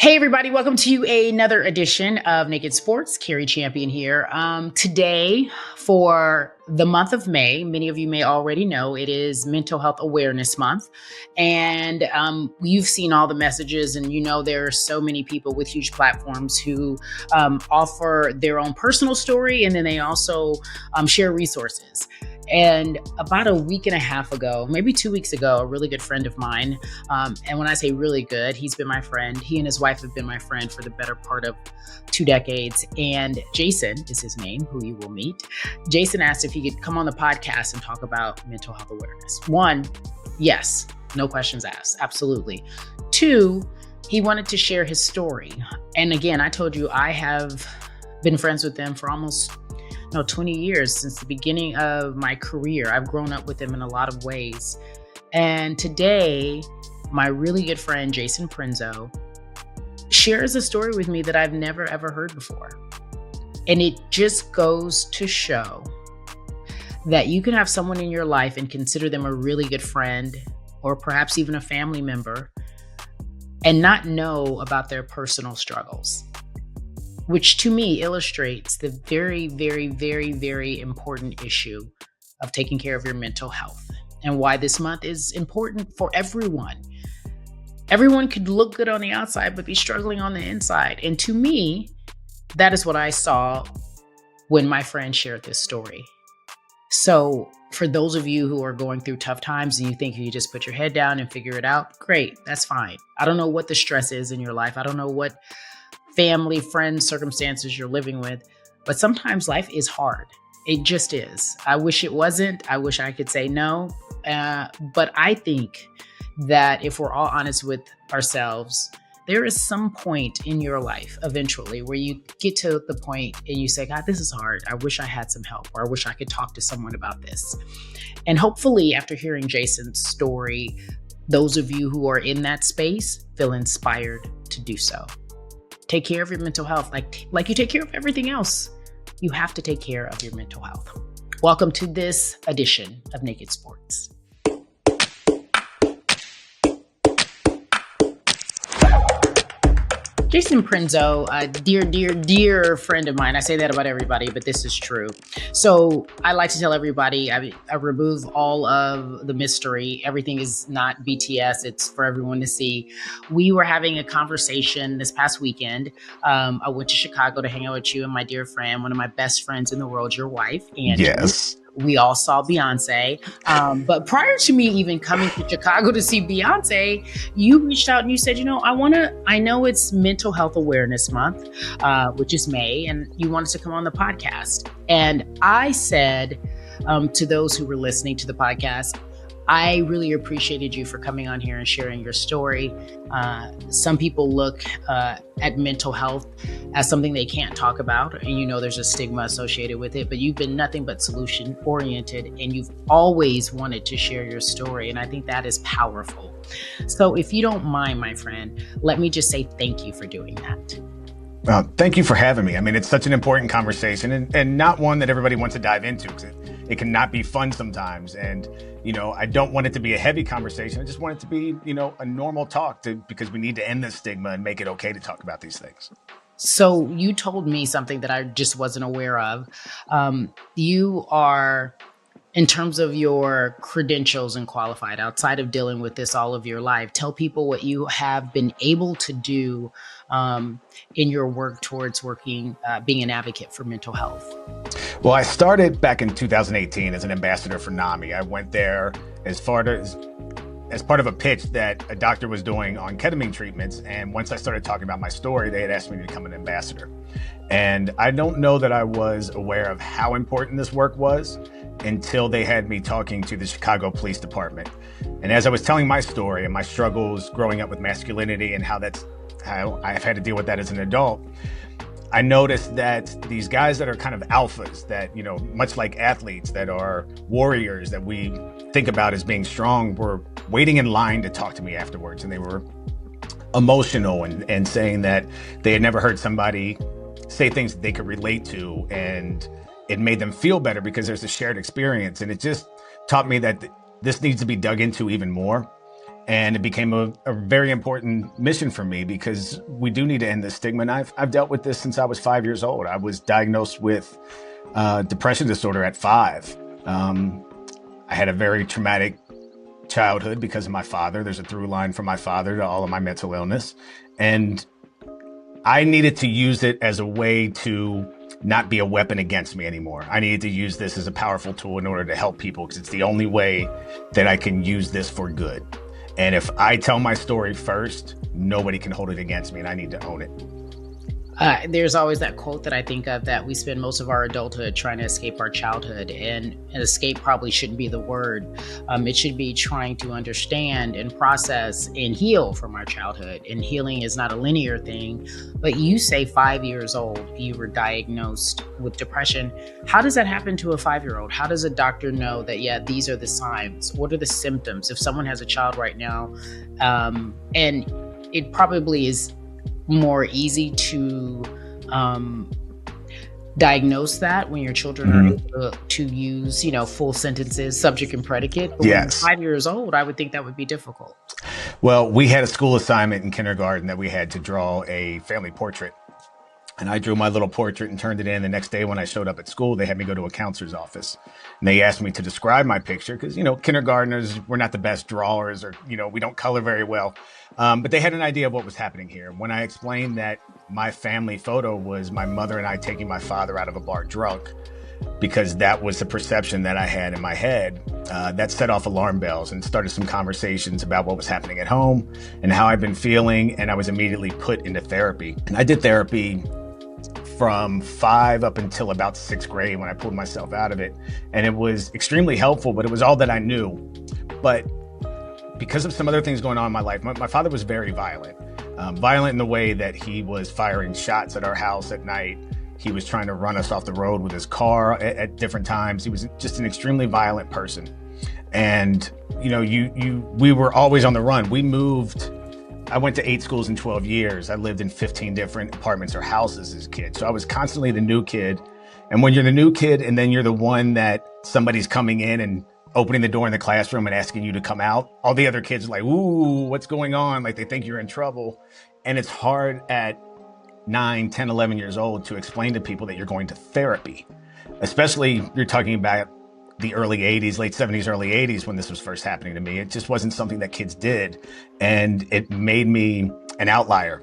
Hey everybody, welcome to another edition of Naked Sports. Cari Champion here. Today, for the month of May, many of you may already know it is Mental Health Awareness Month. And you've seen all the messages, and you know there are so many people with huge platforms who offer their own personal story, and then they also share resources. And about a week and a half ago, maybe 2 weeks ago, a really good friend of mine, and when I say really good, he's been my friend. He and his wife have been my friend for the better part of 2 decades. And Jason is his name, who you will meet. Jason asked if he could come on the podcast and talk about mental health awareness. 1, yes, no questions asked. Absolutely. 2, he wanted to share his story. And again, I told you I have been friends with them for almost 20 years, since the beginning of my career. I've grown up with them in a lot of ways. And today, my really good friend, Jason Prenzo, shares a story with me that I've never, ever heard before. And it just goes to show that you can have someone in your life and consider them a really good friend, or perhaps even a family member, and not know about their personal struggles, which to me illustrates the very, very, very, very important issue of taking care of your mental health, and why this month is important for everyone. Everyone could look good on the outside, but be struggling on the inside. And to me, that is what I saw when my friend shared this story. So for those of you who are going through tough times and you think you just put your head down and figure it out, great, that's fine. I don't know what the stress is in your life. I don't know what family, friends, circumstances you're living with, but sometimes life is hard. It just is. I wish it wasn't. I wish I could say no. But I think that if we're all honest with ourselves, there is some point in your life eventually where you get to the point and you say, God, this is hard. I wish I had some help, or I wish I could talk to someone about this. And hopefully after hearing Jason's story, those of you who are in that space feel inspired to do so. Take care of your mental health like you take care of everything else. You have to take care of your mental health. Welcome to this edition of Naked Sports. Jason Prenzo, a dear friend of mine. I say that about everybody, but this is true. So I like to tell everybody, I remove all of the mystery. Everything is not BTS. It's for everyone to see. We were having a conversation this past weekend. I went to Chicago to hang out with you and my dear friend, one of my best friends in the world, your wife, Angie. Yes. We all saw Beyonce. But prior to me even coming to Chicago to see Beyonce, you reached out and you said, I know it's Mental Health Awareness Month, which is May, and you wanted to come on the podcast. And I said to those who were listening to the podcast, I really appreciated you for coming on here and sharing your story. Some people look at mental health as something they can't talk about. And there's a stigma associated with it, but you've been nothing but solution oriented, and you've always wanted to share your story. And I think that is powerful. So if you don't mind, my friend, let me just say thank you for doing that. Well, thank you for having me. I mean, it's such an important conversation, and not one that everybody wants to dive into, because it can not be fun sometimes. And, I don't want it to be a heavy conversation. I just want it to be, a normal talk, because we need to end this stigma and make it okay to talk about these things. So you told me something that I just wasn't aware of. You are, in terms of your credentials and qualified, outside of dealing with this all of your life, tell people what you have been able to do in your work towards being an advocate for mental health. Well, I started back in 2018 as an ambassador for NAMI. I went there as part of a pitch that a doctor was doing on ketamine treatments. And once I started talking about my story, they had asked me to become an ambassador. And I don't know that I was aware of how important this work was until they had me talking to the Chicago Police Department. And as I was telling my story and my struggles growing up with masculinity and how I've had to deal with that as an adult, I noticed that these guys that are kind of alphas, that, much like athletes that are warriors that we think about as being strong, were waiting in line to talk to me afterwards. And they were emotional and saying that they had never heard somebody say things that they could relate to. And it made them feel better because there's a shared experience. And it just taught me that this needs to be dug into even more. And it became a very important mission for me because we do need to end this stigma. And I've dealt with this since I was 5 years old. I was diagnosed with depression disorder at 5. I had a very traumatic childhood because of my father. There's a through line from my father to all of my mental illness. And I needed to use it as a way to not be a weapon against me anymore. I needed to use this as a powerful tool in order to help people because it's the only way that I can use this for good. And if I tell my story first, nobody can hold it against me, and I need to own it. There's always that quote that I think of, that we spend most of our adulthood trying to escape our childhood, and escape probably shouldn't be the word. It should be trying to understand and process and heal from our childhood. And healing is not a linear thing. But you say 5 years old, you were diagnosed with depression. How does that happen to a 5-year-old? How does a doctor know that, yeah, these are the signs? What are the symptoms? If someone has a child right now, and it probably is more easy to diagnose that when your children are able to use, full sentences, subject and predicate. But when you're 5 years old, I would think that would be difficult. Well, we had a school assignment in kindergarten that we had to draw a family portrait. And I drew my little portrait and turned it in. The next day when I showed up at school, they had me go to a counselor's office. And they asked me to describe my picture because, kindergartners, we're not the best drawers, or, we don't color very well. But they had an idea of what was happening here. When I explained that my family photo was my mother and I taking my father out of a bar drunk, because that was the perception that I had in my head, that set off alarm bells and started some conversations about what was happening at home and how I've been feeling. And I was immediately put into therapy. And I did therapy from 5 up until about 6th grade when I pulled myself out of it. And it was extremely helpful, but it was all that I knew. But because of some other things going on in my life, my father was very violent. Violent in the way that he was firing shots at our house at night. He was trying to run us off the road with his car at different times. He was just an extremely violent person. And, we were always on the run. We moved. I went to 8 schools in 12 years. I lived in 15 different apartments or houses as a kid. So I was constantly the new kid. And when you're the new kid and then you're the one that somebody's coming in and opening the door in the classroom and asking you to come out, all the other kids are like, ooh, what's going on? Like, they think you're in trouble. And it's hard at 9, 10, 11 years old to explain to people that you're going to therapy, especially you're talking about the early 80s, late 70s, early 80s, when this was first happening to me. It just wasn't something that kids did. And it made me an outlier.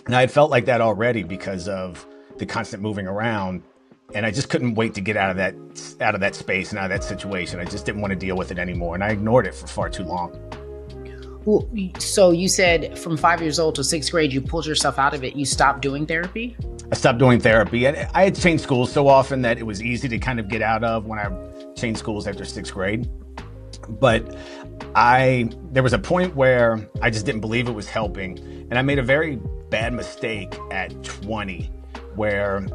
And I had felt like that already because of the constant moving around. And I just couldn't wait to get out of that space and out of that situation. I just didn't want to deal with it anymore. And I ignored it for far too long. Well, so you said from 5 years old to 6th grade, you pulled yourself out of it. You stopped doing therapy? I stopped doing therapy. And I had changed schools so often that it was easy to kind of get out of when I changed schools after 6th grade. But there was a point where I just didn't believe it was helping. And I made a very bad mistake at 20 where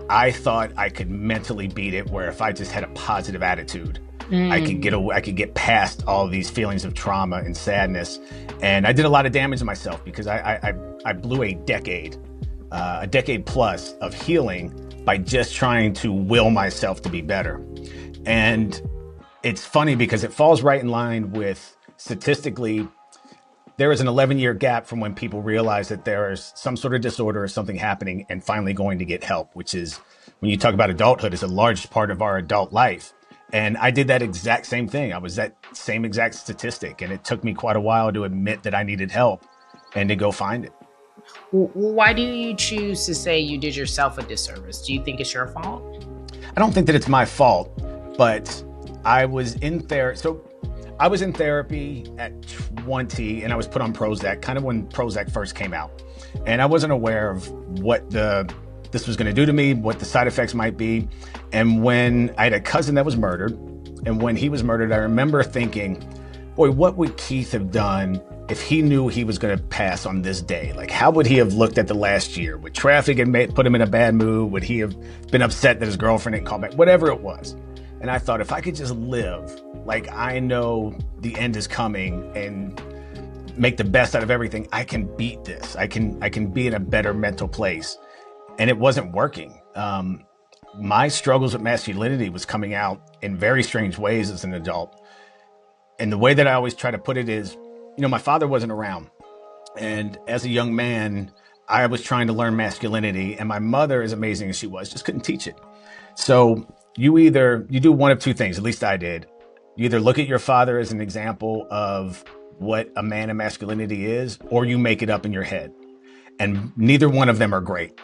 I thought I could mentally beat it, where if I just had a positive attitude, I could get past all these feelings of trauma and sadness. And I did a lot of damage to myself because I blew a decade plus of healing by just trying to will myself to be better. And it's funny because it falls right in line with, statistically, there is an 11-year gap from when people realize that there is some sort of disorder or something happening and finally going to get help, which is, when you talk about adulthood, is a large part of our adult life. And I did that exact same thing. I was that same exact statistic. And it took me quite a while to admit that I needed help and to go find it. Why do you choose to say you did yourself a disservice? Do you think it's your fault? I don't think that it's my fault, but I was in therapy. So I was in therapy at 20 and I was put on Prozac, kind of when Prozac first came out. And I wasn't aware of what this was going to do to me, what the side effects might be. And when I had a cousin that was murdered, and when he was murdered, I remember thinking, boy, what would Keith have done if he knew he was going to pass on this day? Like, how would he have looked at the last year? Would traffic have put him in a bad mood? Would he have been upset that his girlfriend didn't call back? Whatever it was. And I thought, if I could just live like I know the end is coming and make the best out of everything, I can beat this. I can be in a better mental place. And it wasn't working. My struggles with masculinity was coming out in very strange ways as an adult. And the way that I always try to put it is, my father wasn't around. And as a young man, I was trying to learn masculinity, and my mother, as amazing as she was, just couldn't teach it. So you do one of two things, at least I did. You either look at your father as an example of what a man of masculinity is, or you make it up in your head. And neither one of them are great,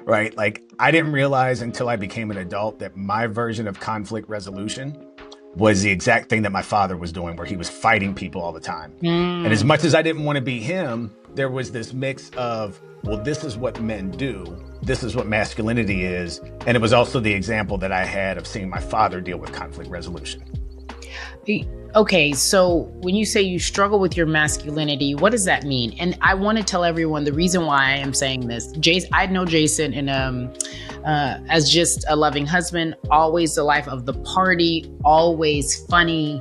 right? Like, I didn't realize until I became an adult that my version of conflict resolution was the exact thing that my father was doing, where he was fighting people all the time. And as much as I didn't want to be him, there was this mix of, well, this is what men do. This is what masculinity is. And it was also the example that I had of seeing my father deal with conflict resolution. Okay, so when you say you struggle with your masculinity, what does that mean? And I want to tell everyone the reason why I am saying this. I know Jason as just a loving husband, always the life of the party, always funny.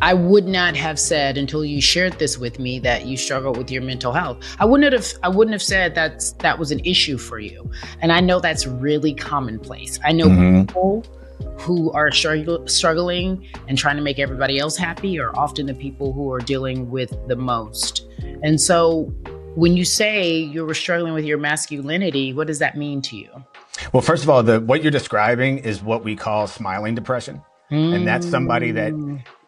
I would not have said until you shared this with me that you struggle with your mental health. I wouldn't have said that was an issue for you. And I know that's really commonplace. I know people who are struggling and trying to make everybody else happy are often the people who are dealing with the most. And so when you say you were struggling with your masculinity, what does that mean to you? Well, first of all, what you're describing is what we call smiling depression. And that's somebody that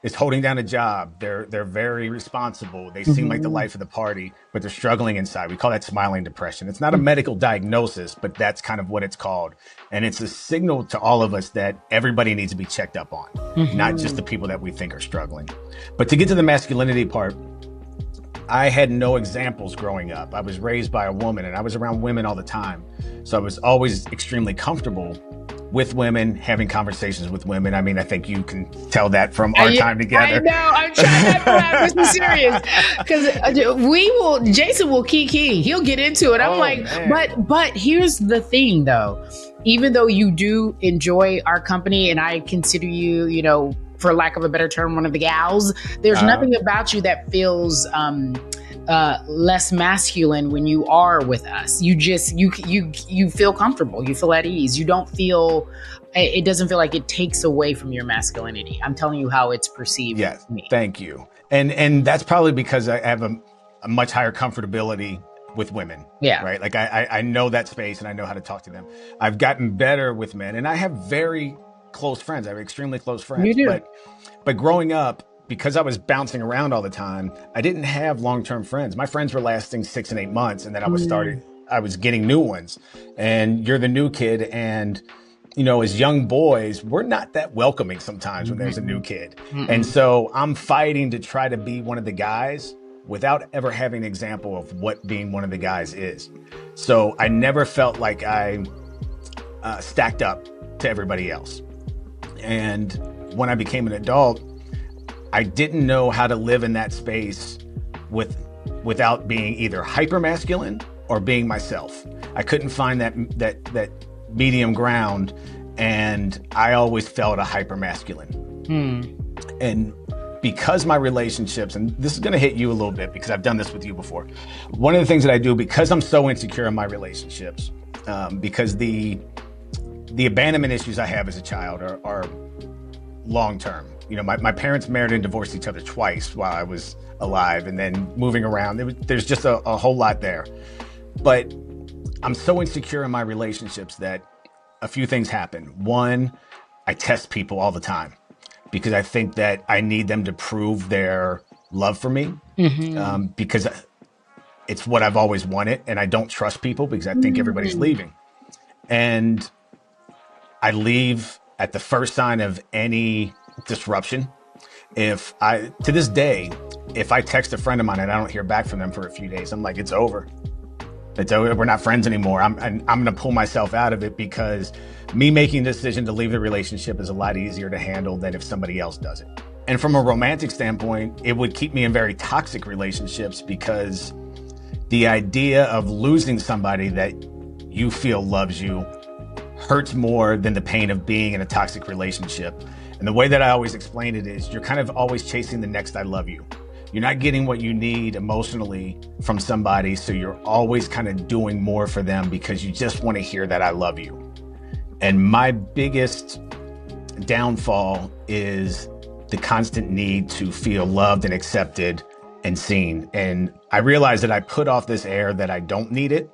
is holding down a job. They're very responsible. They seem like the life of the party, but they're struggling inside. We call that smiling depression. It's not a medical diagnosis, but that's kind of what it's called. And it's a signal to all of us that everybody needs to be checked up on, not just the people that we think are struggling. But to get to the masculinity part, I had no examples growing up. I was raised by a woman, and I was around women all the time. So I was always extremely comfortable with women, having conversations with women. I mean, I think you can tell that from our time together. I know. I'm trying not to laugh. This is serious. Because Jason will kiki. He'll get into it. I'm but here's the thing, though. Even though you do enjoy our company, and I consider you, for lack of a better term, one of the gals, there's nothing about you that feels less masculine when you are with us. You just, you feel comfortable. You feel at ease. You don't feel, it doesn't feel like it takes away from your masculinity. I'm telling you how it's perceived. Yes, me. Thank you. And that's probably because I have a much higher comfortability with women. Yeah. Right. Like I know that space and I know how to talk to them. I've gotten better with men, and I have very close friends. I have extremely close friends. You do. But growing up, because I was bouncing around all the time, I didn't have long-term friends. My friends were lasting 6 and 8 months, and then I was getting new ones. And you're the new kid, and as young boys, we're not that welcoming sometimes when there's a new kid. And so I'm fighting to try to be one of the guys without ever having an example of what being one of the guys is. So I never felt like I stacked up to everybody else. And when I became an adult, I didn't know how to live in that space without being either hyper masculine or being myself. I couldn't find that medium ground, and I always felt a hyper masculine. And because my relationships, and this is going to hit you a little bit because I've done this with you before. One of the things that I do, because I'm so insecure in my relationships, because the abandonment issues I have as a child are long term. My parents married and divorced each other twice while I was alive, and then moving around. There's just a whole lot there. But I'm so insecure in my relationships that a few things happen. One, I test people all the time because I think that I need them to prove their love for me, because it's what I've always wanted, and I don't trust people because I think everybody's leaving. And I leave at the first sign of any disruption. To this day, if I text a friend of mine and I don't hear back from them for a few days, I'm like, it's over. It's over. We're not friends anymore. I'm going to pull myself out of it, because me making the decision to leave the relationship is a lot easier to handle than if somebody else does it. And from a romantic standpoint, it would keep me in very toxic relationships, because the idea of losing somebody that you feel loves you hurts more than the pain of being in a toxic relationship. And the way that I always explain it is, you're kind of always chasing the next I love you. You're not getting what you need emotionally from somebody, so you're always kind of doing more for them because you just want to hear that I love you. And my biggest downfall is the constant need to feel loved and accepted and seen. And I realized that I put off this air that I don't need it.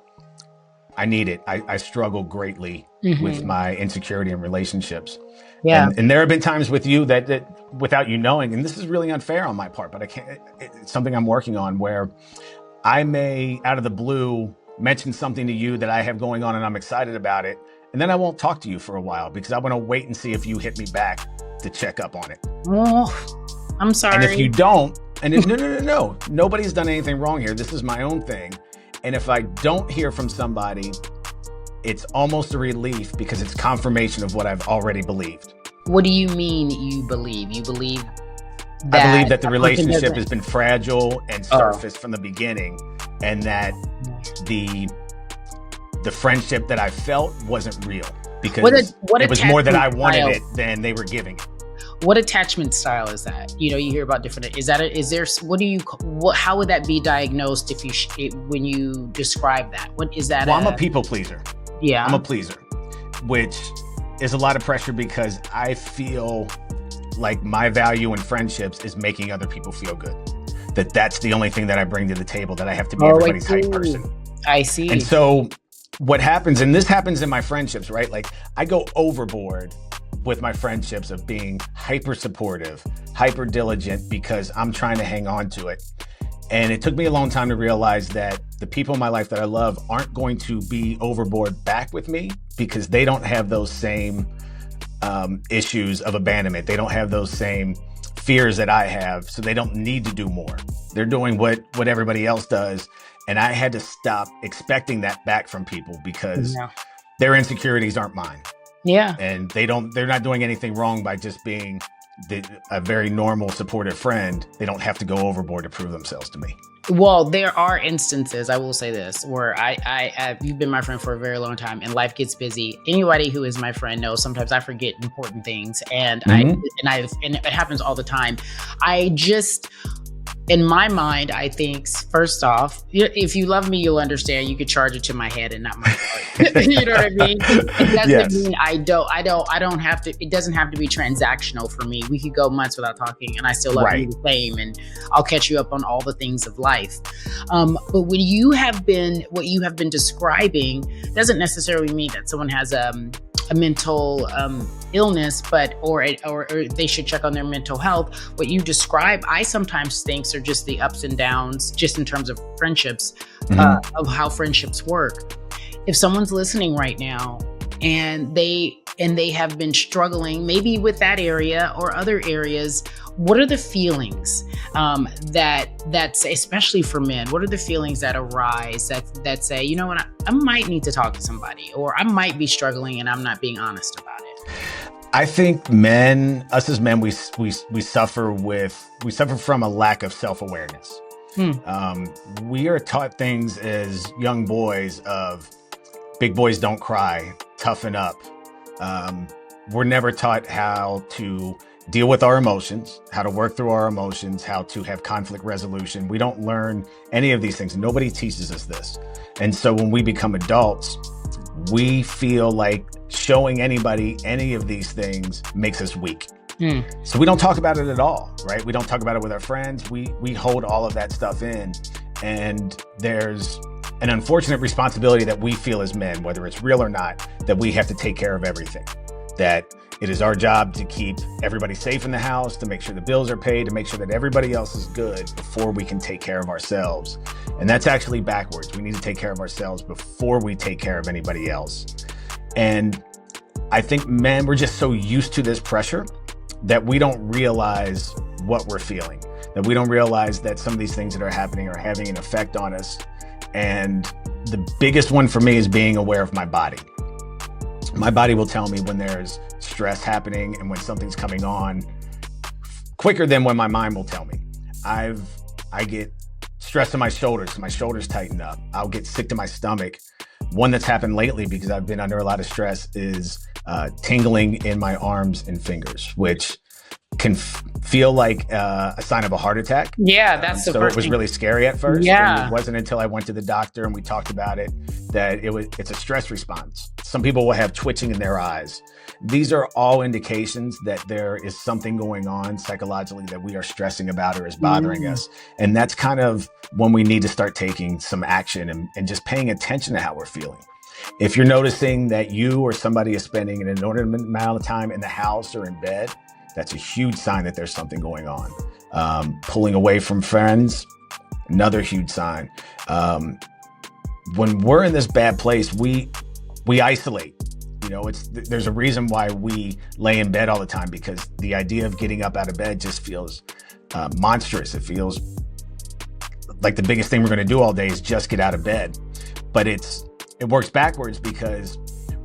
I need it. I struggle greatly with my insecurity in relationships. Yeah. And there have been times with you that without you knowing, and this is really unfair on my part, but it's something I'm working on, where I may, out of the blue, mention something to you that I have going on and I'm excited about it. And then I won't talk to you for a while because I want to wait and see if you hit me back to check up on it. Oh, I'm sorry. And if you don't, no, nobody's done anything wrong here. This is my own thing. And if I don't hear from somebody, it's almost a relief because it's confirmation of what I've already believed. What do you mean you believe? You believe that I believe that the relationship has been fragile and surfaced from the beginning, and that the friendship that I felt wasn't real because it was more that I wanted it than they were giving it. What attachment style is that? You hear about different. How would that be diagnosed when you describe that? What is that? Well, I'm a people pleaser. Yeah, I'm a pleaser, which is a lot of pressure because I feel like my value in friendships is making other people feel good. That's the only thing that I bring to the table, that I have to be everybody's hype person. I see. And so what happens, and this happens in my friendships, right? Like I go overboard with my friendships of being hyper supportive, hyper diligent because I'm trying to hang on to it. And it took me a long time to realize that the people in my life that I love aren't going to be overboard back with me because they don't have those same issues of abandonment. They don't have those same fears that I have, so they don't need to do more. They're doing what everybody else does. And I had to stop expecting that back from people because their insecurities aren't mine. Yeah. And they're not doing anything wrong by just being a very normal, supportive friend. They don't have to go overboard to prove themselves to me. Well, there are instances, I will say this, where you've been my friend for a very long time and life gets busy. Anybody who is my friend knows sometimes I forget important things and it happens all the time. In my mind, I think, first off, if you love me, you'll understand. You could charge it to my head and not my heart. You know what I mean? It doesn't mean I don't have to. It doesn't have to be transactional for me. We could go months without talking, and I still love you the same. And I'll catch you up on all the things of life. But what you have been describing doesn't necessarily mean that someone has a mental illness, or they should check on their mental health. What you describe, I sometimes think, are just the ups and downs, just in terms of friendships, of how friendships work. If someone's listening right now and they have been struggling maybe with that area or other areas, what are the feelings that's especially for men? What are the feelings that arise that say, you know what, I might need to talk to somebody, or I might be struggling and I'm not being honest about it? I think us as men, we suffer from a lack of self-awareness. We are taught things as young boys of big boys don't cry, toughen up. We're never taught how to deal with our emotions, how to work through our emotions, how to have conflict resolution. We don't learn any of these things. Nobody teaches us this. And so when we become adults, we feel like showing anybody any of these things makes us weak. So we don't talk about it at all, right? We don't talk about it with our friends. We hold all of that stuff in. And there's an unfortunate responsibility that we feel as men, whether it's real or not, that we have to take care of everything. That it is our job to keep everybody safe in the house, to make sure the bills are paid, to make sure that everybody else is good before we can take care of ourselves. And that's actually backwards. We need to take care of ourselves before we take care of anybody else. And I think men, we're just so used to this pressure that we don't realize what we're feeling, that we don't realize that some of these things that are happening are having an effect on us. And the biggest one for me is being aware of my body. My body will tell me when there's stress happening and when something's coming on quicker than when my mind will tell me. I get stress in my shoulders, so my shoulders tighten up. I'll get sick to my stomach. One that's happened lately because I've been under a lot of stress is tingling in my arms and fingers, which can feel like a sign of a heart attack. Yeah, that's the so first it was thing. really scary at first. Yeah. And it wasn't until I went to the doctor and we talked about it that it's a stress response. Some people will have twitching in their eyes. These are all indications that there is something going on psychologically that we are stressing about or is bothering us. And that's kind of when we need to start taking some action and just paying attention to how we're feeling. If you're noticing that you or somebody is spending an inordinate amount of time in the house or in bed, that's a huge sign that there's something going on. Pulling away from friends, another huge sign. When we're in this bad place, we isolate. You know, there's a reason why we lay in bed all the time, because the idea of getting up out of bed just feels monstrous. It feels like the biggest thing we're going to do all day is just get out of bed. But it works backwards, because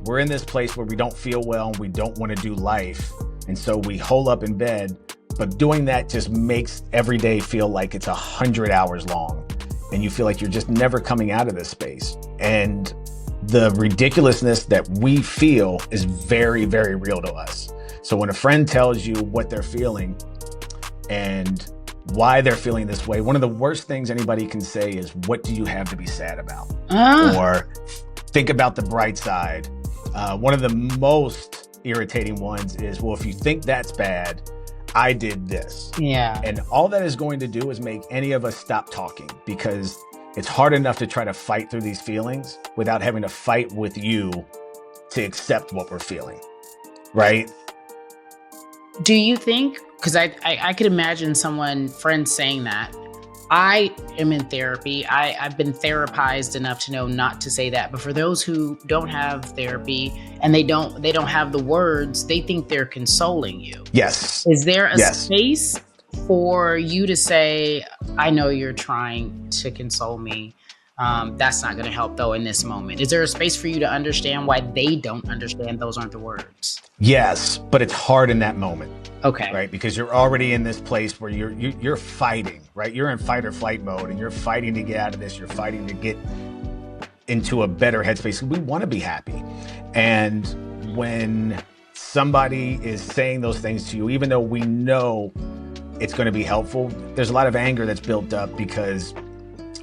we're in this place where we don't feel well and we don't want to do life. And so we hole up in bed, but doing that just makes every day feel like it's 100 hours long. And you feel like you're just never coming out of this space. And the ridiculousness that we feel is very, very real to us. So when a friend tells you what they're feeling and why they're feeling this way, one of the worst things anybody can say is, what do you have to be sad about? Or think about the bright side. One of the most irritating ones is, well, if you think that's bad, I did this. Yeah. And all that is going to do is make any of us stop talking, because it's hard enough to try to fight through these feelings without having to fight with you to accept what we're feeling, right? Do you think, because I could imagine friends saying that. I am in therapy. I've been therapized enough to know not to say that. But for those who don't have therapy and they don't have the words, they think they're consoling you. Yes. Is there a space for you to say, I know you're trying to console me. That's not going to help, though, in this moment. Is there a space for you to understand why they don't understand those aren't the words? Yes, but it's hard in that moment. Okay. Right, because you're already in this place where you're fighting, right? You're in fight or flight mode, and you're fighting to get out of this. You're fighting to get into a better headspace. We want to be happy. And when somebody is saying those things to you, even though we know it's going to be helpful, there's a lot of anger that's built up because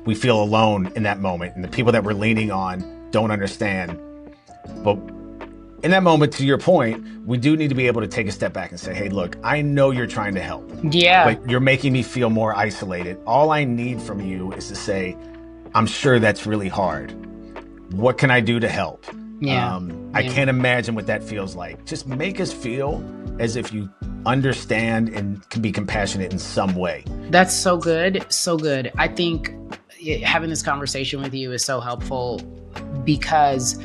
we feel alone in that moment, and the people that we're leaning on don't understand. But in that moment, to your point, we do need to be able to take a step back and say, hey, look, I know you're trying to help. Yeah. But you're making me feel more isolated. All I need from you is to say, I'm sure that's really hard. What can I do to help? Yeah. I can't imagine what that feels like. Just make us feel as if you understand and can be compassionate in some way. That's so good. So good. I think having this conversation with you is so helpful, because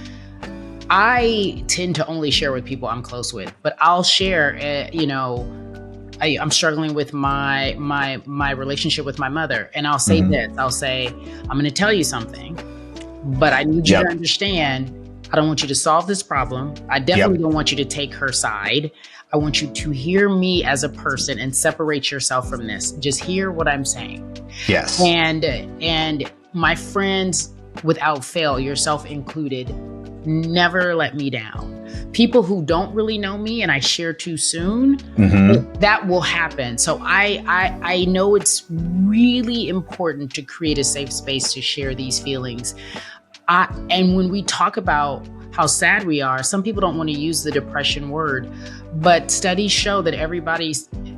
I tend to only share with people I'm close with, but I'll share, I'm struggling with my relationship with my mother. And I'll say this, I'll say, I'm going to tell you something, but I need you to understand, I don't want you to solve this problem. I definitely don't want you to take her side. I want you to hear me as a person and separate yourself from this. Just hear what I'm saying. Yes. And my friends, without fail, yourself included, never let me down. People who don't really know me and I share too soon, that will happen. So I know it's really important to create a safe space to share these feelings. And when we talk about how sad we are, some people don't want to use the depression word, but studies show that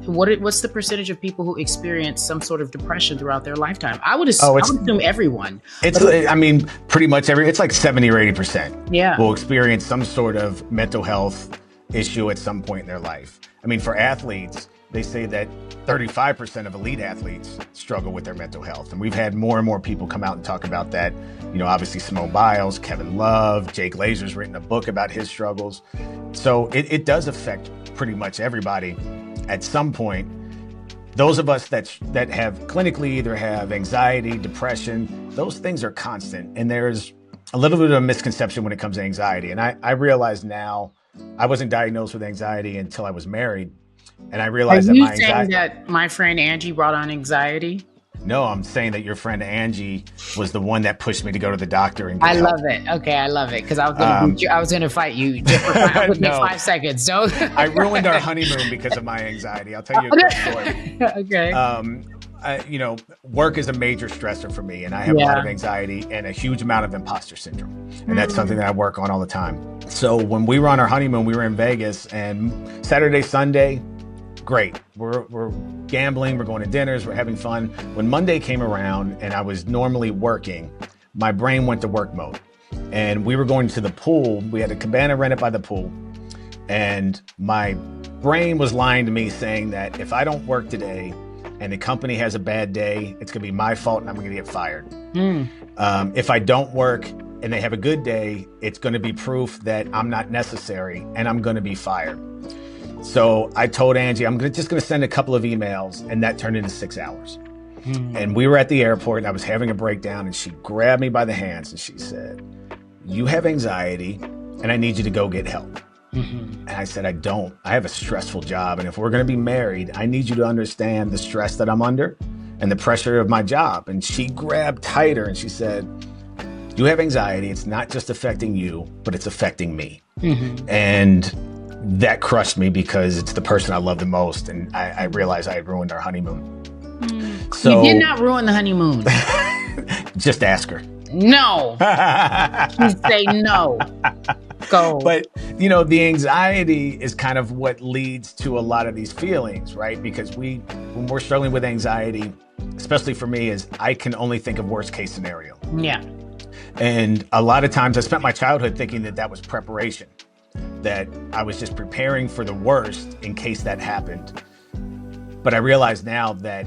what's the percentage of people who experience some sort of depression throughout their lifetime? I would assume everyone. Pretty much it's like 70 or 80% will experience some sort of mental health issue at some point in their life. I mean, for athletes, they say that 35% of elite athletes struggle with their mental health. And we've had more and more people come out and talk about that. You know, obviously Simone Biles, Kevin Love, Jake Lazer's written a book about his struggles. So it does affect pretty much everybody at some point. Those of us that have clinically either have anxiety, depression, those things are constant. And there's a little bit of a misconception when it comes to anxiety. And I realize now, I wasn't diagnosed with anxiety until I was married. And I realized that my anxiety... Are you saying that my friend Angie brought on anxiety? No, I'm saying that your friend Angie was the one that pushed me to go to the doctor and get help. Love it. Okay, I love it. Because I was going to fight you just for 5 seconds. So I ruined our honeymoon because of my anxiety. I'll tell you a quick story. Okay. work is a major stressor for me, and I have a lot of anxiety and a huge amount of imposter syndrome. And that's something that I work on all the time. So when we were on our honeymoon, we were in Vegas, and Saturday, Sunday, great. We're gambling, we're going to dinners, we're having fun. When Monday came around and I was normally working, my brain went to work mode. And we were going to the pool. We had a cabana rented by the pool. And my brain was lying to me saying that if I don't work today and the company has a bad day, it's going to be my fault and I'm going to get fired. If I don't work and they have a good day, it's going to be proof that I'm not necessary and I'm going to be fired. So I told Angie, I'm just going to send a couple of emails, and that turned into 6 hours. And we were at the airport and I was having a breakdown, and she grabbed me by the hands and she said, "You have anxiety and I need you to go get help." And I said, "I don't. I have a stressful job. And if we're going to be married, I need you to understand the stress that I'm under and the pressure of my job." And she grabbed tighter and she said, "You have anxiety. It's not just affecting you, but it's affecting me." And that crushed me because it's the person I love the most. And I realized I had ruined our honeymoon. So you did not ruin the honeymoon. Just ask her. No. Please say no. Go. But, the anxiety is kind of what leads to a lot of these feelings, right? Because when we're struggling with anxiety, especially for me, is I can only think of worst case scenario. Yeah. And a lot of times I spent my childhood thinking that was preparation, that I was just preparing for the worst in case that happened. But I realize now that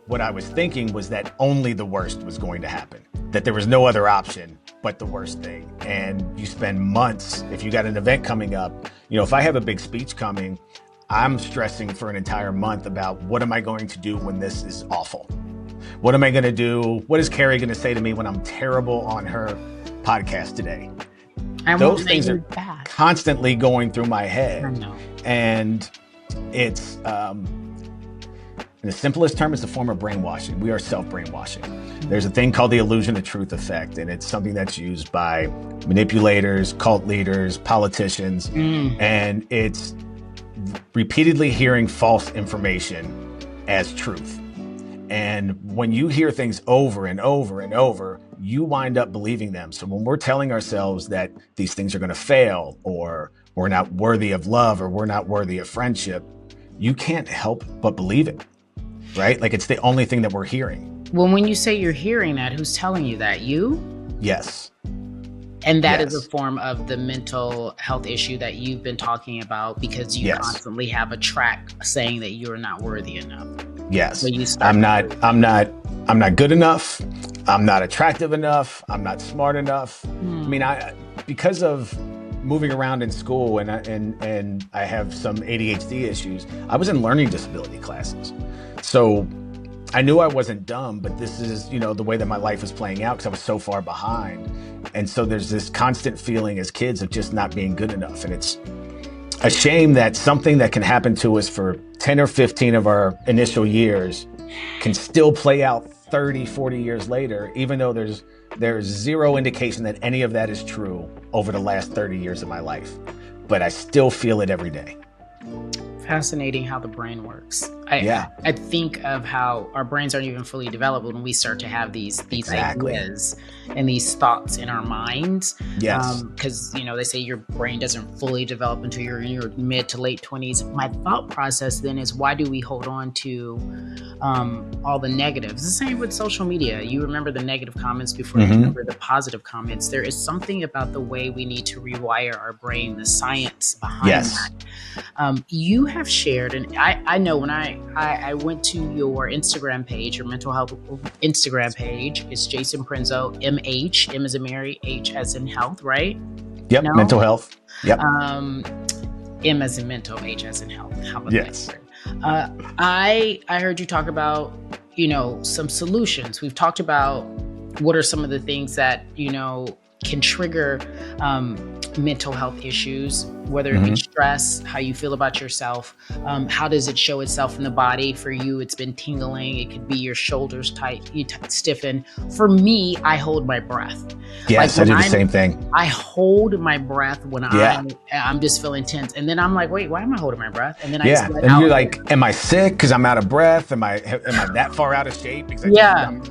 what I was thinking was that only the worst was going to happen, that there was no other option but the worst thing. And you spend months, if you got an event coming up, if I have a big speech coming, I'm stressing for an entire month about what am I going to do when this is awful? What am I going to do? What is Cari going to say to me when I'm terrible on her podcast today? Those things are constantly going through my head. I know. And it's, in the simplest term, it's a form of brainwashing. We are self-brainwashing. There's a thing called the illusion of truth effect, and it's something that's used by manipulators, cult leaders, politicians, and it's repeatedly hearing false information as truth. And when you hear things over and over and over, you wind up believing them. So when we're telling ourselves that these things are going to fail, or we're not worthy of love, or we're not worthy of friendship, you can't help but believe it, right? Like it's the only thing that we're hearing. Well, when you say you're hearing that, who's telling you that? You? Yes. And that is a form of the mental health issue that you've been talking about, because you constantly have a track saying that you're not worthy enough. Yes. So I'm not good enough. I'm not attractive enough. I'm not smart enough. I mean, because of moving around in school and I have some ADHD issues, I was in learning disability classes. So I knew I wasn't dumb, but this is, the way that my life was playing out because I was so far behind. And so there's this constant feeling as kids of just not being good enough. And it's a shame that something that can happen to us for 10 or 15 of our initial years can still play out 30, 40 years later, even though there's zero indication that any of that is true over the last 30 years of my life. But I still feel it every day. Fascinating how the brain works. I think of how our brains aren't even fully developed when we start to have these ideas and these thoughts in our minds. Yes. Because, they say your brain doesn't fully develop until you're in your mid to late 20s. My thought process then is, why do we hold on to all the negatives? The same with social media. You remember the negative comments before you remember the positive comments. There is something about the way we need to rewire our brain, the science behind that. You have shared, and I know when I went to your Instagram page, your mental health Instagram page, it's Jason Prenzo, MH, M as in Mary, H as in health, right? Yep, no? Mental health. Yep. M as in mental, H as in health. How about that? I heard you talk about, some solutions. We've talked about what are some of the things that, can trigger mental health issues, whether it be stress, how you feel about yourself, how does it show itself in the body? For you, it's been tingling. It could be your shoulders tight, stiffen. For me, I hold my breath. Yes, I do the same thing. I hold my breath when I'm just feeling tense. And then I'm like, wait, why am I holding my breath? And then I just let and out. You're like, am I sick because I'm out of breath? Am I that far out of shape? Because I'm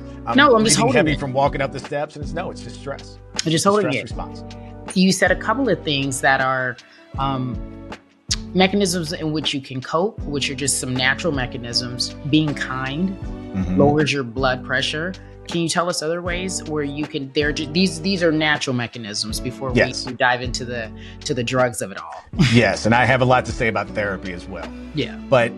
just holding heavy from walking up the steps. And it's just stress. I'm just holding stress it. Response. You said a couple of things that are mechanisms in which you can cope, which are just some natural mechanisms. Being kind lowers your blood pressure. Can you tell us other ways where you can? These are natural mechanisms before we dive into the drugs of it all. Yes, and I have a lot to say about therapy as well. Yeah, but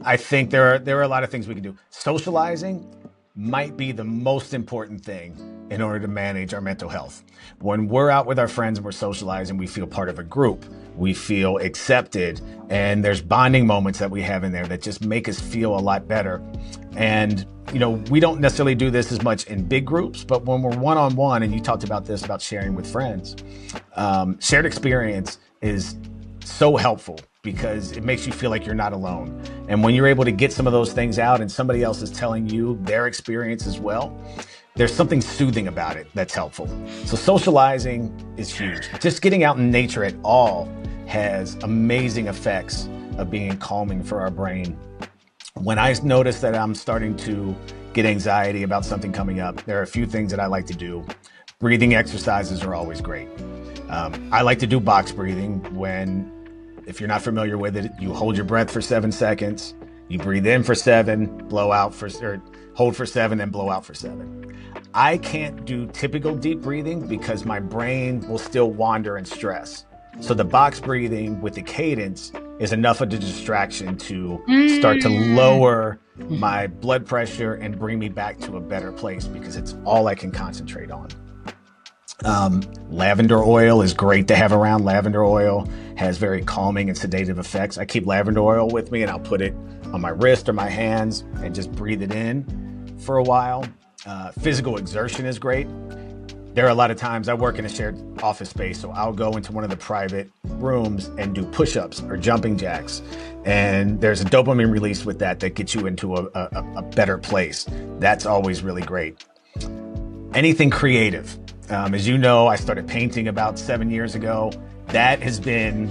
I think there are a lot of things we can do. Socializing might be the most important thing in order to manage our mental health. When we're out with our friends and we're socializing, we feel part of a group. We feel accepted, and there's bonding moments that we have in there that just make us feel a lot better. And, we don't necessarily do this as much in big groups, but when we're one-on-one, and you talked about this, about sharing with friends, shared experience is so helpful because it makes you feel like you're not alone. And when you're able to get some of those things out and somebody else is telling you their experience as well, there's something soothing about it that's helpful. So socializing is huge. Just getting out in nature at all has amazing effects of being calming for our brain. When I notice that I'm starting to get anxiety about something coming up, there are a few things that I like to do. Breathing exercises are always great. I like to do box breathing if you're not familiar with it, you hold your breath for 7 seconds, you breathe in for 7, hold for 7, then blow out for 7. I can't do typical deep breathing because my brain will still wander and stress. So the box breathing with the cadence is enough of a distraction to start to lower my blood pressure and bring me back to a better place because it's all I can concentrate on. Lavender oil is great to have around. Lavender oil has very calming and sedative effects. I keep lavender oil with me and I'll put it on my wrist or my hands and just breathe it in for a while. Physical exertion is great. There are a lot of times I work in a shared office space, so I'll go into one of the private rooms and do push-ups or jumping jacks. And there's a dopamine release with that gets you into a better place. That's always really great. Anything creative. As you know, I started painting about 7 years ago. That has been,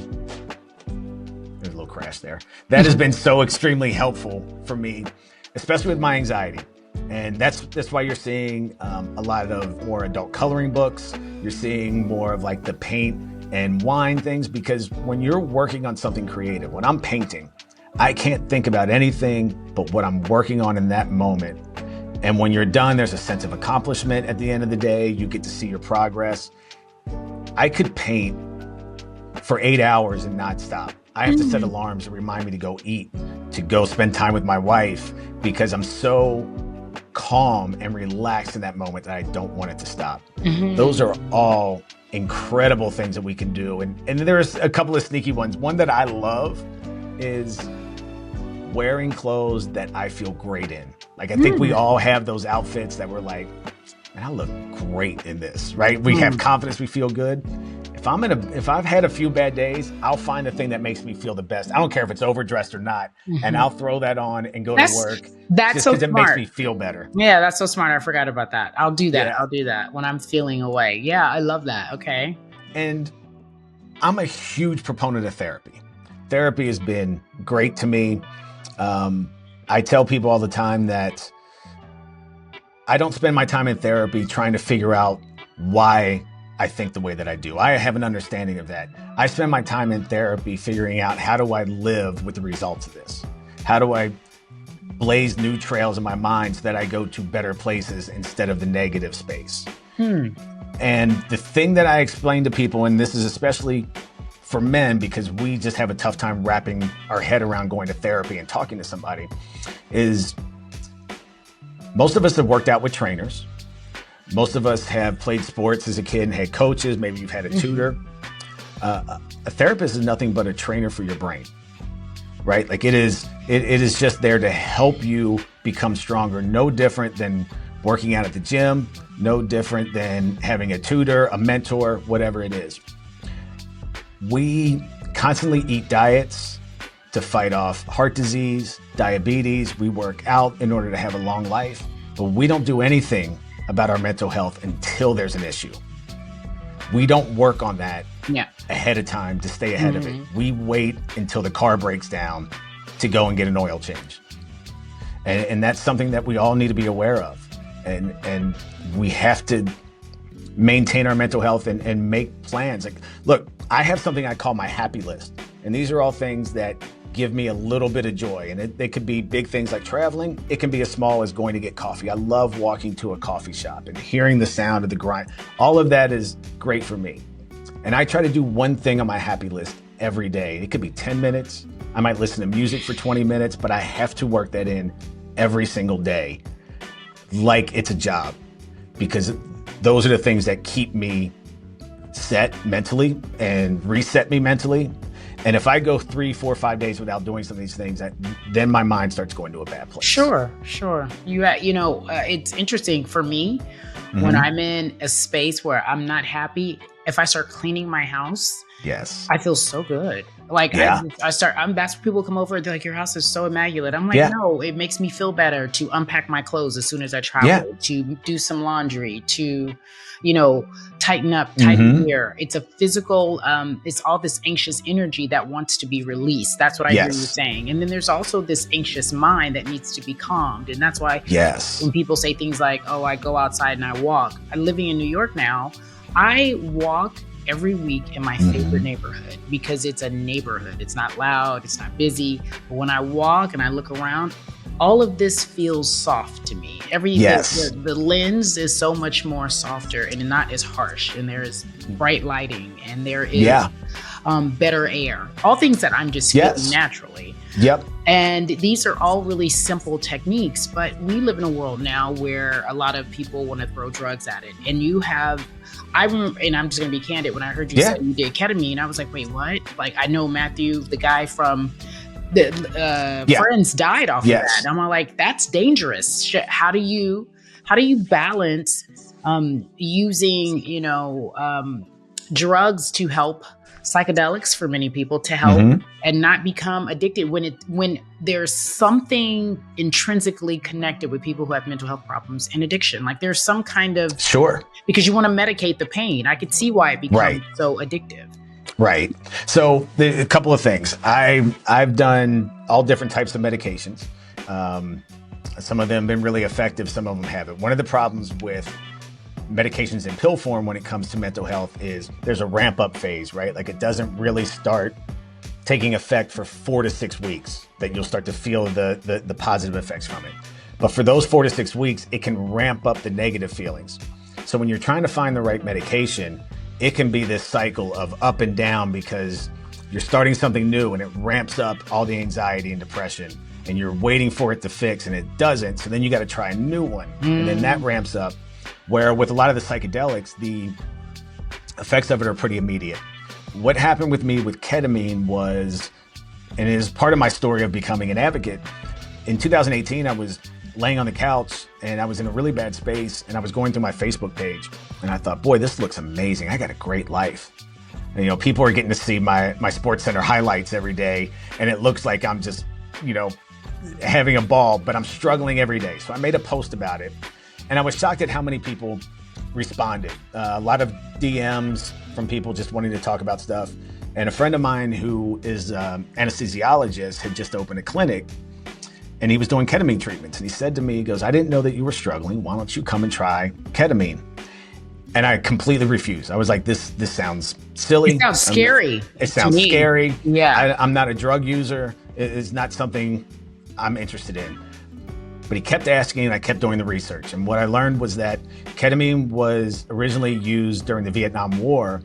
there's a little crash there. That has been so extremely helpful for me, especially with my anxiety. And that's why you're seeing a lot of more adult coloring books. You're seeing more of like the paint and wine things, because when you're working on something creative, when I'm painting, I can't think about anything but what I'm working on in that moment. And when you're done, there's a sense of accomplishment at the end of the day. You get to see your progress. I could paint for 8 hours and not stop. I have to set alarms to remind me to go eat, to go spend time with my wife, because I'm so calm and relaxed in that moment that I don't want it to stop. Those are all incredible things that we can do. And there's a couple of sneaky ones. One that I love is wearing clothes that I feel great in. Like, I think we all have those outfits that we're like, man, I look great in this, right? We have confidence, we feel good. If I've had a few bad days, I'll find the thing that makes me feel the best. I don't care if it's overdressed or not. And I'll throw that on and go to work. That's so smart. Because it makes me feel better. Yeah, that's so smart. I forgot about that. I'll do that. Yeah. I'll do that when I'm feeling away. Yeah, I love that. Okay. And I'm a huge proponent of therapy. Therapy has been great to me. I tell people all the time that I don't spend my time in therapy trying to figure out why I think the way that I do. I have an understanding of that. I spend my time in therapy figuring out, how do I live with the results of this? How do I blaze new trails in my mind so that I go to better places instead of the negative space? And the thing that I explain to people, and this is especially for men, because we just have a tough time wrapping our head around going to therapy and talking to somebody, is most of us have worked out with trainers. Most of us have played sports as a kid and had coaches. Maybe you've had a tutor. A therapist is nothing but a trainer for your brain, right? Like it is just there to help you become stronger. No different than working out at the gym. No different than having a tutor, a mentor, whatever it is. We constantly eat diets to fight off heart disease, diabetes. We work out in order to have a long life, but we don't do anything about our mental health until there's an issue. We don't work on that Yeah. ahead of time to stay ahead of it. We wait until the car breaks down to go and get an oil change. And that's something that we all need to be aware of. And we have to maintain our mental health and make plans. Like, look, I have something I call my happy list. And these are all things that give me a little bit of joy. And they could be big things like traveling. It can be as small as going to get coffee. I love walking to a coffee shop and hearing the sound of the grind. All of that is great for me. And I try to do one thing on my happy list every day. It could be 10 minutes. I might listen to music for 20 minutes, but I have to work that in every single day like it's a job, because those are the things that keep me set mentally and reset me mentally. And if I go 3, 4, 5 days without doing some of these things, then my mind starts going to a bad place. Sure. It's interesting for me when I'm in a space where I'm not happy. If I start cleaning my house, yes, I feel so good. Like that's when people come over. They're like, "Your house is so immaculate." I'm like, no, it makes me feel better to unpack my clothes as soon as I travel, to do some laundry, to, tighten here. It's a physical, it's all this anxious energy that wants to be released. That's what I hear you saying. And then there's also this anxious mind that needs to be calmed. And that's why when people say things like, oh, I go outside and I walk. I'm living in New York now. I walk every week in my favorite neighborhood because it's a neighborhood. It's not loud, it's not busy. But when I walk and I look around, all of this feels soft to me. The lens is so much more softer and not as harsh. And there is bright lighting and there is better air. All things that I'm just feeling naturally. Yep. And these are all really simple techniques, but we live in a world now where a lot of people want to throw drugs at it. And I remember, and I'm just going to be candid, when I heard you say you did ketamine, I was like, wait, what? Like, I know Matthew, the guy from the Friends, died off of that. I'm like, that's dangerous. How do you balance using, drugs to help, psychedelics for many people to help and not become addicted when there's something intrinsically connected with people who have mental health problems and addiction? Like there's some kind of because you want to medicate the pain. I could see why it becomes so addictive. Right. So a couple of things. I've done all different types of medications. Some of them have been really effective. Some of them haven't. One of the problems with medications in pill form when it comes to mental health is there's a ramp up phase, right? Like it doesn't really start taking effect for 4 to 6 weeks that you'll start to feel the positive effects from it. But for those 4 to 6 weeks, it can ramp up the negative feelings. So when you're trying to find the right medication, it can be this cycle of up and down because you're starting something new and it ramps up all the anxiety and depression and you're waiting for it to fix and it doesn't. So then you got to try a new one and then that ramps up. Where with a lot of the psychedelics, the effects of it are pretty immediate. What happened with me with ketamine was, and it is part of my story of becoming an advocate. In 2018, I was laying on the couch and I was in a really bad space and I was going through my Facebook page and I thought, boy, this looks amazing. I got a great life. And, people are getting to see my Sports Center highlights every day and it looks like I'm just, having a ball, but I'm struggling every day. So I made a post about it. And I was shocked at how many people responded. A lot of DMs from people just wanting to talk about stuff. And a friend of mine who is an anesthesiologist had just opened a clinic and he was doing ketamine treatments. And he said to me, he goes, I didn't know that you were struggling. Why don't you come and try ketamine? And I completely refused. I was like, this sounds silly. It sounds scary. It sounds scary. Yeah. I'm not a drug user. It's not something I'm interested in. But he kept asking and I kept doing the research. And what I learned was that ketamine was originally used during the Vietnam War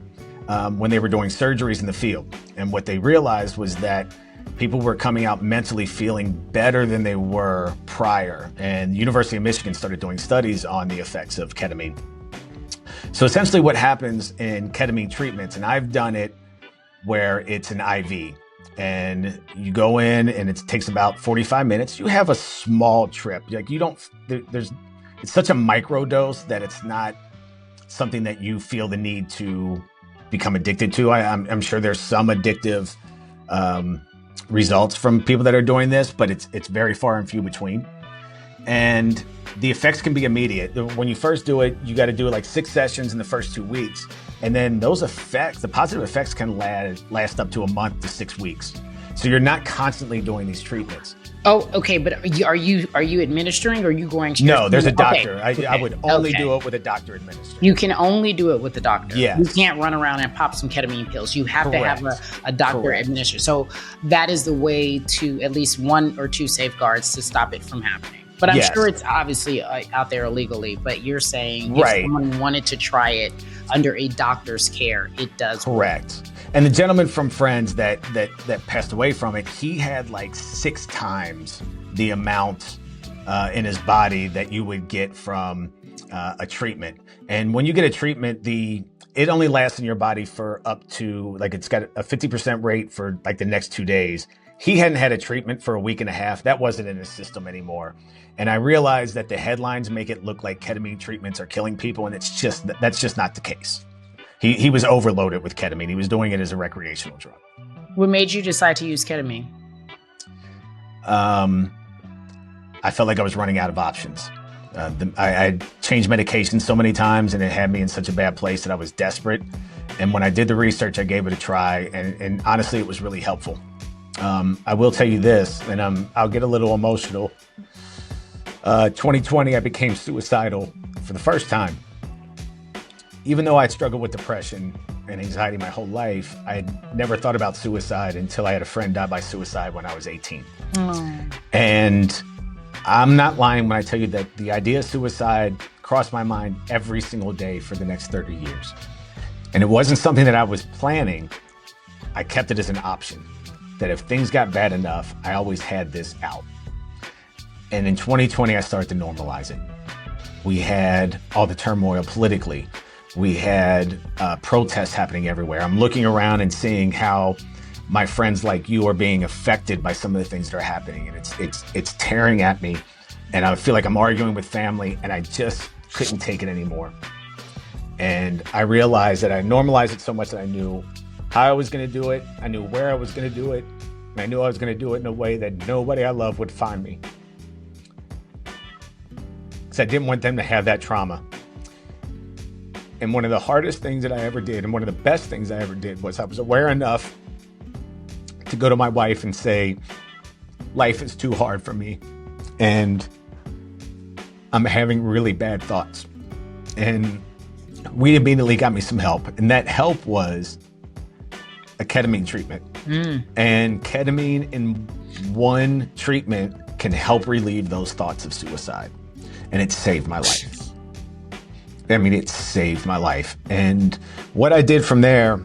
when they were doing surgeries in the field. And what they realized was that people were coming out mentally feeling better than they were prior. And the University of Michigan started doing studies on the effects of ketamine. So essentially what happens in ketamine treatments, and I've done it where it's an IV. And you go in and it takes about 45 minutes. You have a small trip. Like it's such a micro dose that it's not something that you feel the need to become addicted to. I'm sure there's some addictive results from people that are doing this, but it's very far and few between. And the effects can be immediate. When you first do it, you got to do it like 6 sessions in the first 2 weeks. And then those effects, the positive effects can last up to a month to 6 weeks. So you're not constantly doing these treatments. Oh, okay. But are you administering, or are you going to? No, there's a doctor. Okay. I would only do it with a doctor administering. You can only do it with the doctor. Yes. You can't run around and pop some ketamine pills. You have Correct. to have a doctor Correct. administer. So that is the way to at least 1 or 2 safeguards to stop it from happening. But I'm Yes. sure it's obviously out there illegally. But you're saying Right. if someone wanted to try it under a doctor's care, it does. Correct. And the gentleman from Friends that passed away from it, he had like 6 times the amount in his body that you would get from a treatment. And when you get a treatment, it only lasts in your body for up to, like, it's got a 50% rate for like the next 2 days. He hadn't had a treatment for a week and a half. That wasn't in his system anymore. And I realized that the headlines make it look like ketamine treatments are killing people, and that's just not the case. He was overloaded with ketamine. He was doing it as a recreational drug. What made you decide to use ketamine? I felt like I was running out of options. I changed medications so many times, and it had me in such a bad place that I was desperate. And when I did the research, I gave it a try, and honestly, it was really helpful. I will tell you this, and I'll get a little emotional. 2020, I became suicidal for the first time. Even though I'd struggled with depression and anxiety my whole life, I had never thought about suicide until I had a friend die by suicide when I was 18. And I'm not lying when I tell you that the idea of suicide crossed my mind every single day for the next 30 years. And it wasn't something that I was planning. I kept it as an option, that if things got bad enough, I always had this out. And in 2020, I started to normalize it. We had all the turmoil politically. We had protests happening everywhere. I'm looking around and seeing how my friends like you are being affected by some of the things that are happening. And it's tearing at me. And I feel like I'm arguing with family, and I just couldn't take it anymore. And I realized that I normalized it so much that I knew how I was going to do it. I knew where I was going to do it. And I knew I was going to do it in a way that nobody I love would find me. Because I didn't want them to have that trauma. And one of the hardest things that I ever did, and one of the best things I ever did, was I was aware enough to go to my wife and say, life is too hard for me, and I'm having really bad thoughts. And we immediately got me some help. And that help was a ketamine treatment. And ketamine in one treatment can help relieve those thoughts of suicide. And it saved my life. I mean, it saved my life. And what I did from there,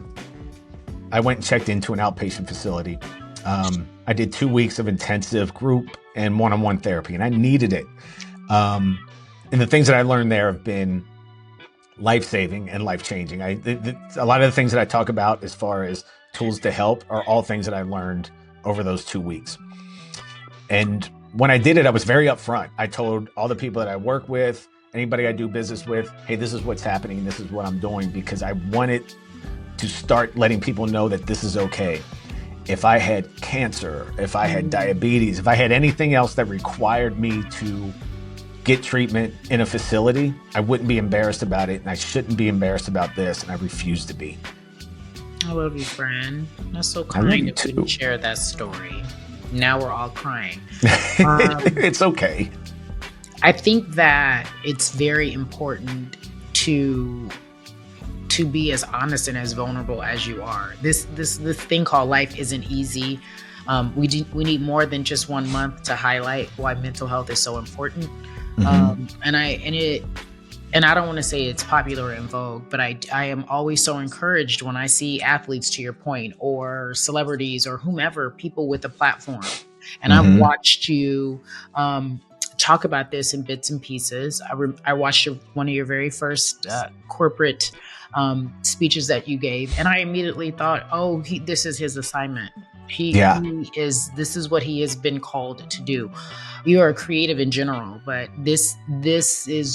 I went and checked into an outpatient facility. I did 2 weeks of intensive group and one-on-one therapy, and I needed it. And the things that I learned there have been life-saving and life-changing. A lot of the things that I talk about as far as tools to help are all things that I learned over those 2 weeks. And when I did it, I was very upfront. I told all the people that I work with, anybody I do business with, hey, this is what's happening, this is what I'm doing, because I wanted to start letting people know that this is okay. If I had cancer, if I had diabetes, if I had anything else that required me to get treatment in a facility, I wouldn't be embarrassed about it, and I shouldn't be embarrassed about this, and I refuse to be. I love you, friend. That's so kind that you didn't share that story. Now we're all crying. It's okay. I think that it's very important to be as honest and as vulnerable as you are. This thing called life isn't easy. We need more than just 1 month to highlight why mental health is so important. And I don't want to say it's popular or in vogue, but I am always so encouraged when I see athletes, to your point, or celebrities or whomever, people with a platform. And I've watched you talk about this in bits and pieces. I watched one of your very first corporate speeches that you gave, and I immediately thought, oh, this is his assignment. This is what he has been called to do. You are a creative in general, but this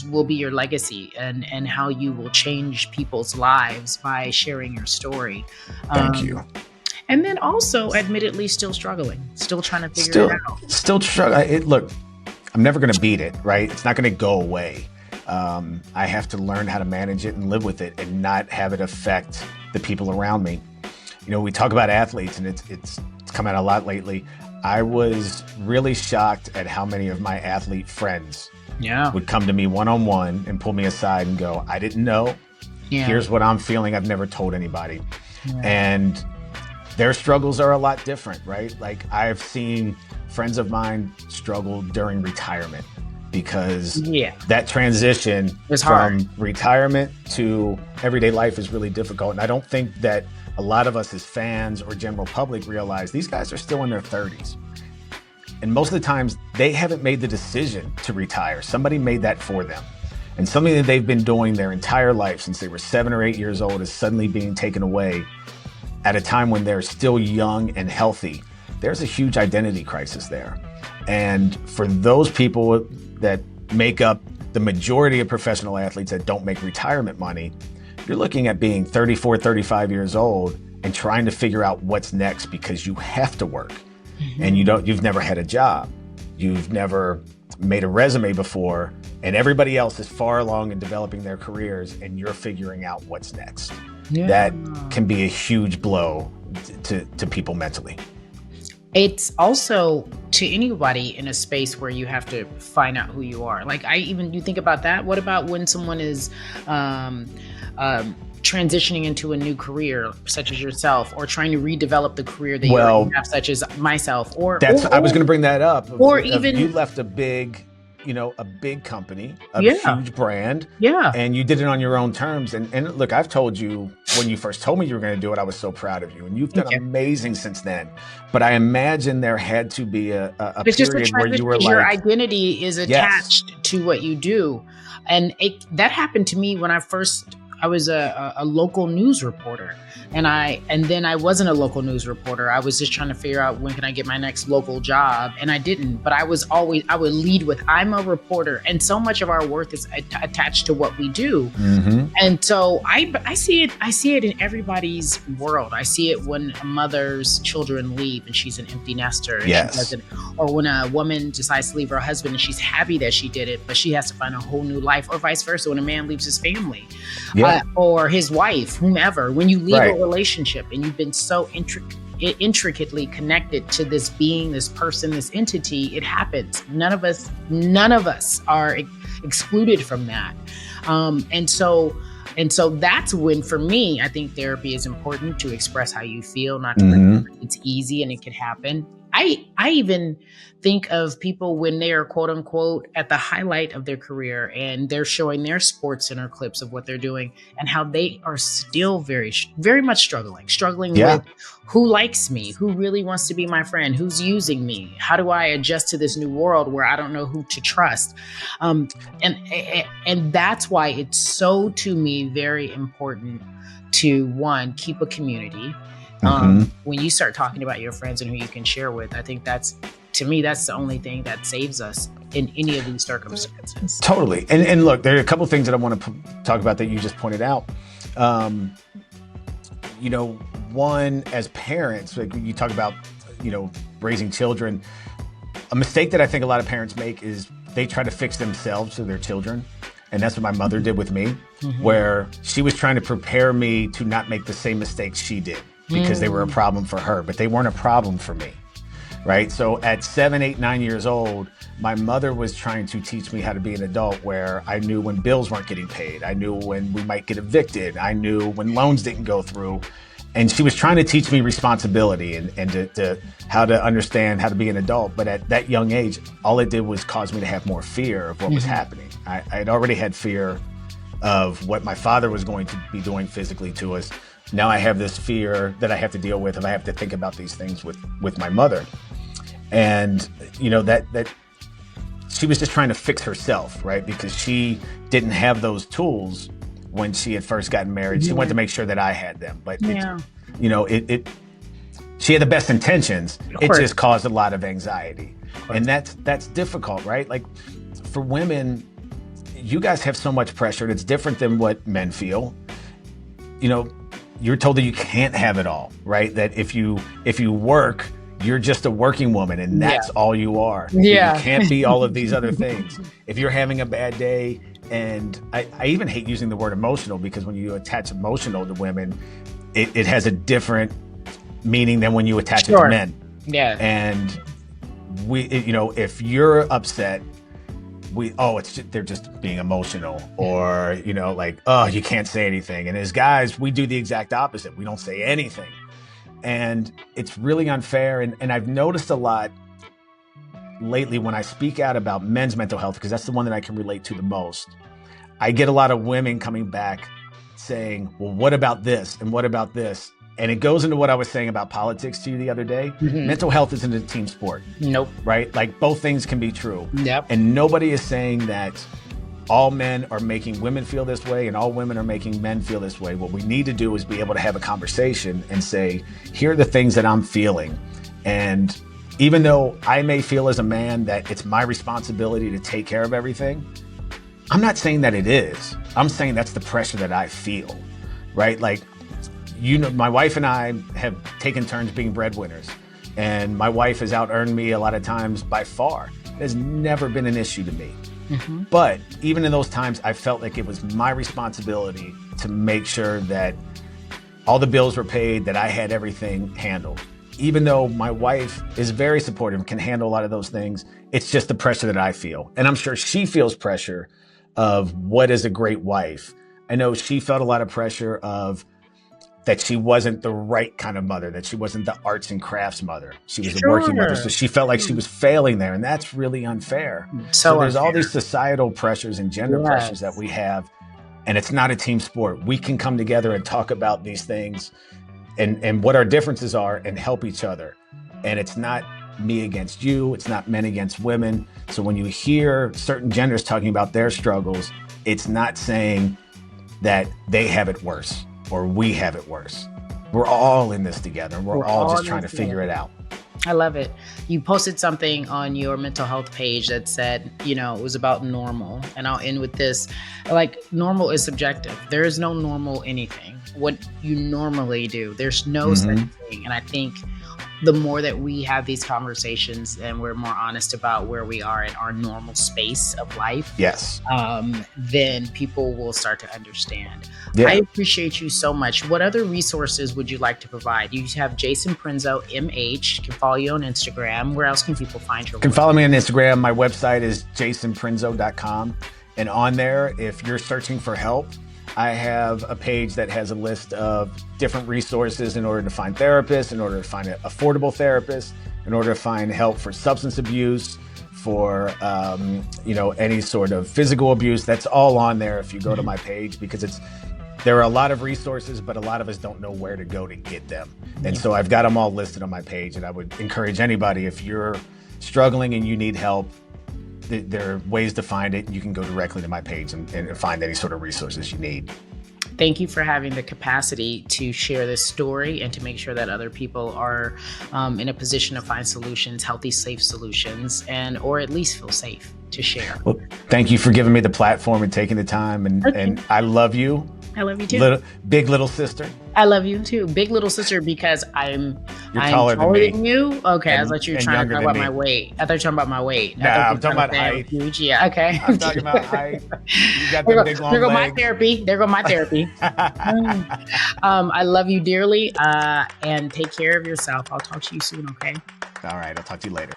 will be your legacy and how you will change people's lives by sharing your story. Thank you. And then also, admittedly, still struggling, still trying to figure it out. Still struggling. Look, I'm never going to beat it, right? It's not going to go away. I have to learn how to manage it and live with it and not have it affect the people around me. You know, we talk about athletes, and it's come out a lot lately. I was really shocked at how many of my athlete friends would come to me one-on-one and pull me aside and go, I didn't know. Yeah. Here's what I'm feeling. I've never told anybody. Yeah. And their struggles are a lot different, right? Like, I've seen friends of mine struggle during retirement because that transition from retirement to everyday life is really difficult. And I don't think that a lot of us as fans or general public realize these guys are still in their 30s. And most of the times they haven't made the decision to retire. Somebody made that for them. And something that they've been doing their entire life since they were 7 or 8 years old is suddenly being taken away at a time when they're still young and healthy. There's a huge identity crisis there. And for those people that make up the majority of professional athletes that don't make retirement money, you're looking at being 34, 35 years old and trying to figure out what's next because you have to work. Mm-hmm. And you've never had a job. You've never made a resume before, and everybody else is far along in developing their careers, and you're figuring out what's next. Yeah. That can be a huge blow to people mentally. It's also to anybody in a space where you have to find out who you are. Like, you think about that. What about when someone is transitioning into a new career, such as yourself, or trying to redevelop the career that you have, such as myself, I was going to bring that up. Or even you left a big company, a huge brand, and you did it on your own terms. And look, I've told you when you first told me you were going to do it, I was so proud of you, and you've done amazing since then. But I imagine there had to be a period where you were like, your identity is attached to what you do, and that happened to me when I was a local news reporter, and then I wasn't a local news reporter. I was just trying to figure out when can I get my next local job, and I didn't. But I would lead with, I'm a reporter, and so much of our worth is attached to what we do. Mm-hmm. And so I see it in everybody's world. I see it when a mother's children leave and she's an empty nester, and she doesn't, or when a woman decides to leave her husband and she's happy that she did it, but she has to find a whole new life, or vice versa when a man leaves his family. Or his wife, whomever, when you leave a relationship and you've been so intricately connected to this being, this person, this entity, it happens. None of us are excluded from that. And so that's when, for me, I think therapy is important, to express how you feel, not to pretend it's easy and it can happen. I even think of people when they are, quote unquote, at the highlight of their career and they're showing their Sports Center clips of what they're doing, and how they are still very, very much struggling with who likes me, who really wants to be my friend, who's using me, how do I adjust to this new world where I don't know who to trust. And that's why it's so, to me, very important to, one, keep a community. When you start talking about your friends and who you can share with, I think that's the only thing that saves us in any of these circumstances. Totally. And look, there are a couple of things that I want to talk about that you just pointed out. One, as parents, like you talk about, raising children, a mistake that I think a lot of parents make is they try to fix themselves to their children. And that's what my mother did with me, where she was trying to prepare me to not make the same mistakes she did, because they were a problem for her, but they weren't a problem for me, right? So at 7, 8, 9 years old, my mother was trying to teach me how to be an adult, where I knew when bills weren't getting paid. I knew when we might get evicted. I knew when loans didn't go through. And she was trying to teach me responsibility and to how to understand how to be an adult. But at that young age, all it did was cause me to have more fear of what was happening. I had already had fear of what my father was going to be doing physically to us. Now I have this fear that I have to deal with if I have to think about these things with my mother. And, that she was just trying to fix herself, right? Because she didn't have those tools when she had first gotten married. She wanted to make sure that I had them. But, she had the best intentions. It just caused a lot of anxiety. And that's difficult, right? Like, for women, you guys have so much pressure, and it's different than what men feel. You're told that you can't have it all, right? That if you work, you're just a working woman, and that's all you are. You can't be all of these other things. If you're having a bad day, And I even hate using the word emotional, because when you attach emotional to women, it has a different meaning than when you attach it to men. Yeah. And if you're upset, they're just being emotional, or, you can't say anything. And as guys, we do the exact opposite. We don't say anything. And it's really unfair. And I've noticed a lot lately when I speak out about men's mental health, because that's the one that I can relate to the most. I get a lot of women coming back saying, well, what about this? And what about this? And it goes into what I was saying about politics to you the other day. Mm-hmm. Mental health isn't a team sport. Nope. Right? Like, both things can be true. Yep. And nobody is saying that all men are making women feel this way and all women are making men feel this way. What we need to do is be able to have a conversation and say, here are the things that I'm feeling. And even though I may feel as a man that it's my responsibility to take care of everything, I'm not saying that it is. I'm saying that's the pressure that I feel, right? Like, my wife and I have taken turns being breadwinners, and my wife has out-earned me a lot of times by far. It has never been an issue to me. Mm-hmm. But even in those times, I felt like it was my responsibility to make sure that all the bills were paid, that I had everything handled. Even though my wife is very supportive and can handle a lot of those things, it's just the pressure that I feel. And I'm sure she feels pressure of what is a great wife. I know she felt a lot of pressure of that she wasn't the right kind of mother, that she wasn't the arts and crafts mother. She was a working mother. So she felt like she was failing there. And that's really unfair. So there's all these societal pressures and gender pressures that we have. And it's not a team sport. We can come together and talk about these things and what our differences are and help each other. And it's not me against you. It's not men against women. So when you hear certain genders talking about their struggles, it's not saying that they have it worse or we have it worse. We're all in this together. We're all just trying to figure it out. I love it. You posted something on your mental health page that said, it was about normal. And I'll end with this. Like, normal is subjective. There is no normal anything. What you normally do, there's no such thing. And I think the more that we have these conversations and we're more honest about where we are in our normal space of life, yes, then people will start to understand. Yeah. I appreciate you so much. What other resources would you like to provide? You have Jason Prenzo, MH. Can follow you on Instagram. Where else can people find your work? You can follow me on Instagram. My website is jasonprenzo.com. And on there, if you're searching for help, I have a page that has a list of different resources in order to find therapists, in order to find an affordable therapist, in order to find help for substance abuse, for any sort of physical abuse. That's all on there if you go to my page, because there are a lot of resources, but a lot of us don't know where to go to get them. And so I've got them all listed on my page, and I would encourage anybody, if you're struggling and you need help, there are ways to find it. You can go directly to my page and find any sort of resources you need. Thank you for having the capacity to share this story and to make sure that other people are in a position to find solutions, healthy, safe solutions, or at least feel safe to share. Well, thank you for giving me the platform and taking the time. And I love you. I love you too. Big little sister. I love you too. Big little sister, because I'm taller than you. Okay, I thought you were trying to talk about my weight. I thought you were talking about my weight. No, I'm talking about height. Huge. Yeah, okay. I'm talking about height. You got the big long legs. There go my therapy. I love you dearly, and take care of yourself. I'll talk to you soon, okay? All right, I'll talk to you later.